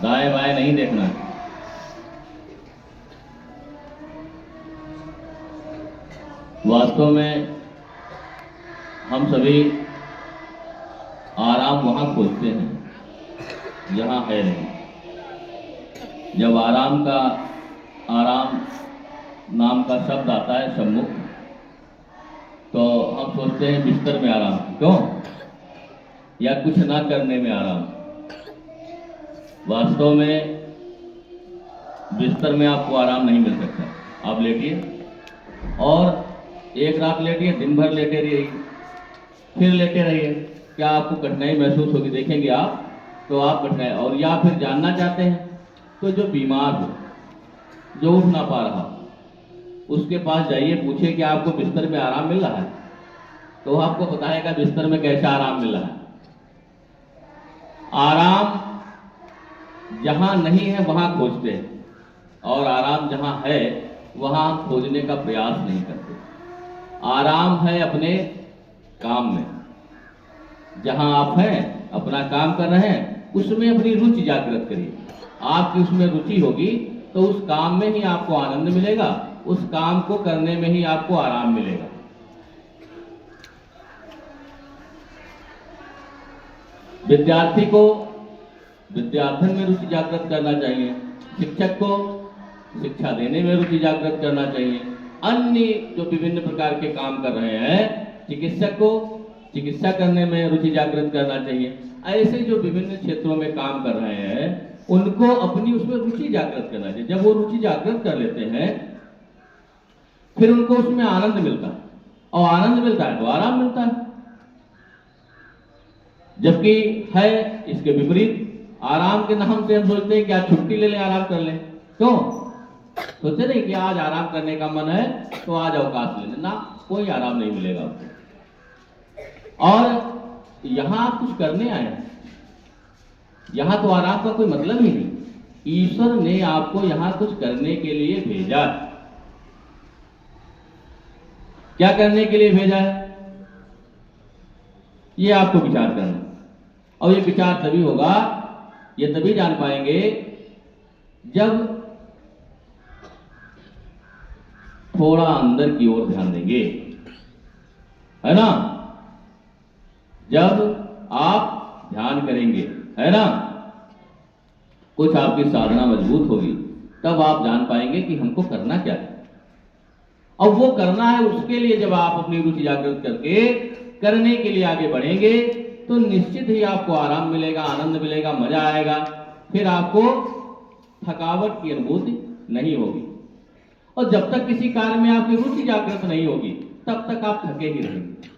दाएं बाएं नहीं देखना है। वास्तव में हम सभी आराम वहां खोजते हैं जहां है नहीं। जब आराम नाम का शब्द आता है सम्मुख, तो हम सोचते हैं बिस्तर में आराम, क्यों, या कुछ ना करने में आराम। वास्तव में बिस्तर में आपको आराम नहीं मिल सकता। आप लेटिए और एक रात लेटिए, दिन भर लेटे रहिए, फिर लेटे रहिए, क्या आपको कठिनाई महसूस होगी? देखेंगे आप तो आप कठिनाई। और या फिर जानना चाहते हैं तो जो बीमार हो, जो उठ ना पा रहा, उसके पास जाइए, पूछिए कि आपको बिस्तर में आराम मिल रहा है, तो वो आपको बताएगा बिस्तर में कैसा आराम मिल रहा है। आराम जहां नहीं है वहां खोजते हैं, और आराम जहां है वहां खोजने का प्रयास नहीं करते। आराम है अपने काम में, जहां आप हैं, अपना काम कर रहे हैं, उसमें अपनी रुचि जागृत करिए। आपकी उसमें रुचि होगी तो उस काम में ही आपको आनंद मिलेगा, उस काम को करने में ही आपको आराम मिलेगा। विद्यार्थी को विद्यार्थन में रुचि जागृत करना चाहिए, शिक्षक को शिक्षा देने में रुचि जागृत करना चाहिए, अन्य जो विभिन्न प्रकार के काम कर रहे हैं, चिकित्सक को चिकित्सा करने में रुचि जागृत करना चाहिए। ऐसे जो विभिन्न क्षेत्रों में काम कर रहे हैं उनको अपनी उसमें रुचि जागृत करना चाहिए। जब वो रुचि जागृत कर लेते हैं फिर उनको उसमें आनंद मिलता है, और आनंद मिलता है तो आराम मिलता है। जबकि है इसके विपरीत, आराम के नाम से हम सोचते हैं कि आज छुट्टी ले लें, आराम कर लें, क्यों? सोचते नहीं कि आज आराम करने का मन है तो आज अवकाश ले लेना, कोई आराम नहीं मिलेगा आपको। और यहां आप कुछ करने आए हैं, यहां तो आराम का कोई मतलब ही नहीं। ईश्वर ने आपको यहां कुछ करने के लिए भेजा है। क्या करने के लिए भेजा है ये आपको विचार करना, और ये विचार तभी होगा, ये तभी जान पाएंगे जब थोड़ा अंदर की ओर ध्यान देंगे, है ना? जब आप ध्यान करेंगे, है ना, कुछ आपकी साधना मजबूत होगी, तब आप जान पाएंगे कि हमको करना क्या है। और वो करना है, उसके लिए जब आप अपनी रुचि जागृत करके करने के लिए आगे बढ़ेंगे तो निश्चित ही आपको आराम मिलेगा, आनंद मिलेगा, मजा आएगा। फिर आपको थकावट की अनुभूति नहीं होगी। और जब तक किसी कार्य में आपकी रुचि जागृत नहीं होगी तब तक आप थके ही रहेंगे।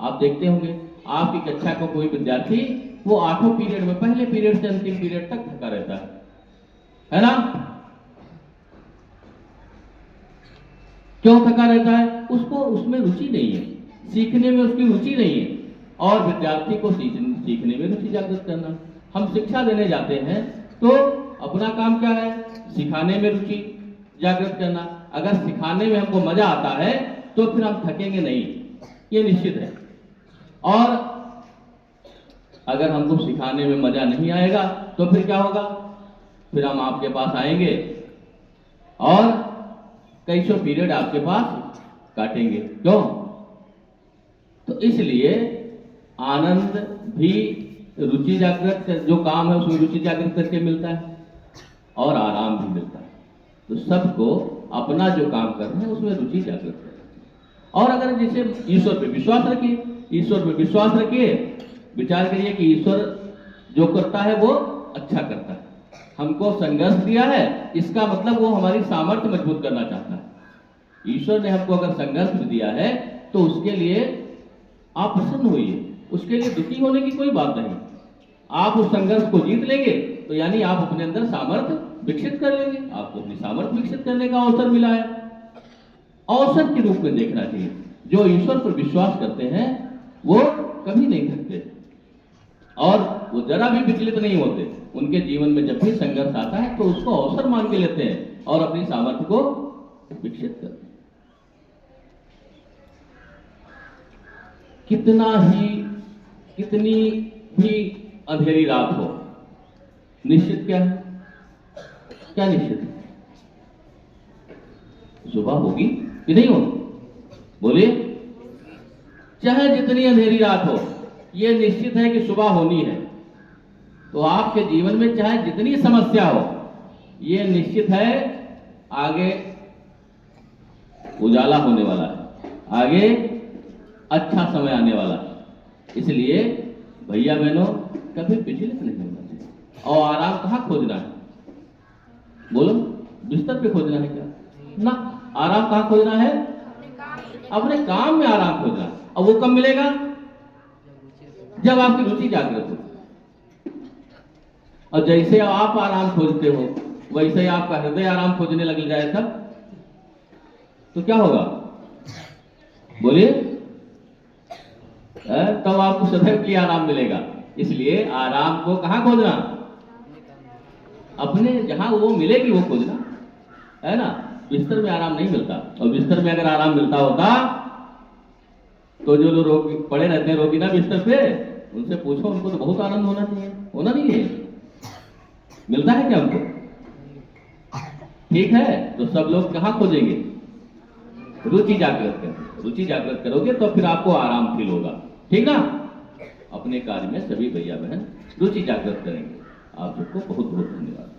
आप देखते होंगे आपकी कक्षा को कोई विद्यार्थी वो 8 पीरियड में, पहले पीरियड से अंतिम पीरियड तक थका रहता है ना? क्यों थका रहता है? उसको उसमें रुचि नहीं है, सीखने में उसकी रुचि नहीं है। और विद्यार्थी को सीखने में रुचि जागृत करना। हम शिक्षा देने जाते हैं तो अपना काम क्या है? सिखाने में रुचि जागृत करना। अगर सिखाने में हमको मजा आता है तो फिर हम थकेंगे नहीं, ये निश्चित है। और अगर हमको सिखाने में मजा नहीं आएगा तो फिर क्या होगा? फिर हम आपके पास आएंगे और कई सौ पीरियड आपके पास काटेंगे, क्यों? तो इसलिए आनंद भी रुचि जागृत, जो काम है उसमें रुचि जागृत करके मिलता है, और आराम भी मिलता है। तो सबको अपना जो काम करना है उसमें रुचि जागृत करें। और अगर जैसे ईश्वर पे विश्वास रखिए, ईश्वर पे विश्वास रखिए, विचार करिए कि ईश्वर जो करता है वो अच्छा करता है। हमको संघर्ष दिया है, इसका मतलब वो हमारी सामर्थ्य मजबूत करना चाहता है। ईश्वर ने हमको अगर संघर्ष भी दिया है तो उसके लिए आप प्रसन्न होइए, उसके लिए दुखी होने की कोई बात नहीं। आप उस संघर्ष को जीत लेंगे तो यानी आप अपने अंदर सामर्थ्य विकसित कर लेंगे। आपको अपनी सामर्थ्य विकसित करने का अवसर मिला है। अवसर के रूप में देखना चाहिए। जो ईश्वर पर विश्वास करते हैं वो कभी नहीं थकते, और वो जरा भी विचलित नहीं होते। उनके जीवन में जब भी संघर्ष आता है तो उसको अवसर मान के लेते हैं और अपनी सामर्थ्य को विकसित करते हैं। कितनी भी अंधेरी रात हो, निश्चित क्या है? क्या निश्चित है? सुबह होगी कि नहीं होगी? बोलिए। चाहे जितनी अंधेरी रात हो, यह निश्चित है कि सुबह होनी है। तो आपके जीवन में चाहे जितनी समस्या हो, यह निश्चित है आगे उजाला होने वाला है, आगे अच्छा समय आने वाला है। इसलिए भैया बहनों, कभी विचलित नहीं होना चाहिए। और आराम कहाँ खोजना है? बोलो, बिस्तर पे खोजना है क्या? ना, आराम कहाँ खोजना है? अपने काम में आराम खोजना है। और वो कब मिलेगा? जब आपकी रुचि जागृत हो। और जैसे आप आराम खोजते हो, वैसे ही आपका हृदय आराम खोजने लग जाए तो क्या होगा? बोलिए। तब आपको सदैव के आराम मिलेगा। इसलिए आराम को कहां खोजना? अपने जहां वो मिलेगी वो खोजना, है ना। बिस्तर में आराम नहीं मिलता। और बिस्तर में अगर आराम मिलता होता तो जो लोग रोगी पड़े रहते हैं, रोगी ना बिस्तर पे, उनसे पूछो, उनको तो बहुत आनंद होना चाहिए। होना नहीं है? मिलता है क्या उनको? ठीक है, तो सब लोग कहां खोजेंगे? रुचि जागृत करें। रुचि जागृत करोगे तो फिर आपको आराम फील होगा। ठीक ना? अपने कार्य में सभी भैया बहन रुचि जागृत करेंगे। आप सबको बहुत बहुत धन्यवाद।